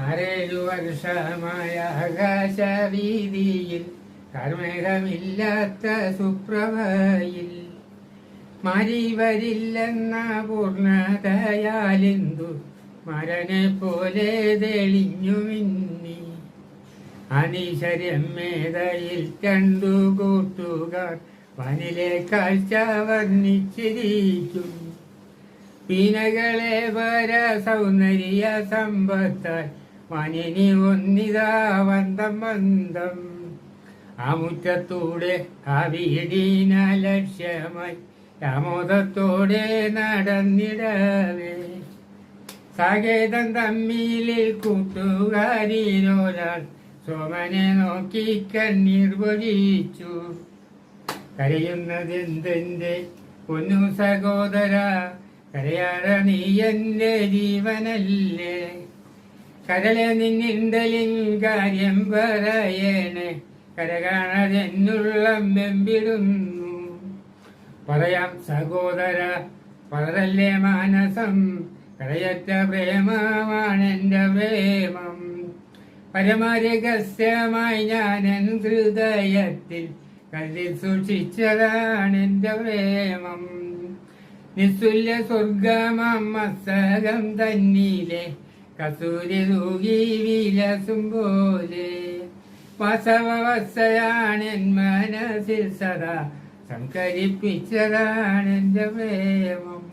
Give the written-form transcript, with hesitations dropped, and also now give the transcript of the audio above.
6 വർഷമായ ആകാശവീതിയിൽ കർമ്മേഘമില്ലാത്ത സുപ്രഭയിൽ മാരി വരില്ലെന്ന പൂർണ്ണതയാലെന്തു മരനെ പോലെ തെളിഞ്ഞു മിന്നി അനീശ്വരമേതയിൽ 2 കൂട്ടുകാർ വനിലെ കാഴ്ച വർണ്ണിച്ചിരിക്കും. പീനകളെ വര സൗന്ദര്യ സമ്പത്താൽ വനിനി ഒന്നിതാ വന്തം വന്തം. ആ മുറ്റത്തൂടെ ആ വീടിന ലക്ഷ്യമായി ആമോദത്തോടെ നടന്നിടവേ സാകേതം തമ്മിലിൽ കൂട്ടുകാരിലൊരാൾ സോമനെ നോക്കി കണ്ണീർ പൊഴിച്ചു. കരയുന്നതെന്തെന്റെ പൊന്നു സഹോദര, കരയാറ നീ എന്റെ ജീവനല്ലേ. കരളെ നിന്നിണ്ടലിൻ കാര്യം പറയണേ, കരകാണതെന്നുള്ളം വെമ്പിടുന്നു. പറയാം സഹോദര, പറയല്ലേ മാനസം, കരയറ്റ പ്രേമമാണെന്റെ പ്രേമം. പരമരഹസ്യമായി ഞാനൻ ഹൃദയത്തിൽ കല്ലിൽ സൂക്ഷിച്ചതാണെന്റെ പ്രേമം. നിസ്തുല്യ സ്വർഗമാം മസ്തകം തന്നിലെ കസൂരി തൂകി വിലസും പോലെ വാസവവസ്ഥയാണെൻ മനസ്സിൽ സദാ സംകരിപ്പിച്ചതാണെന്റെ പ്രേമം.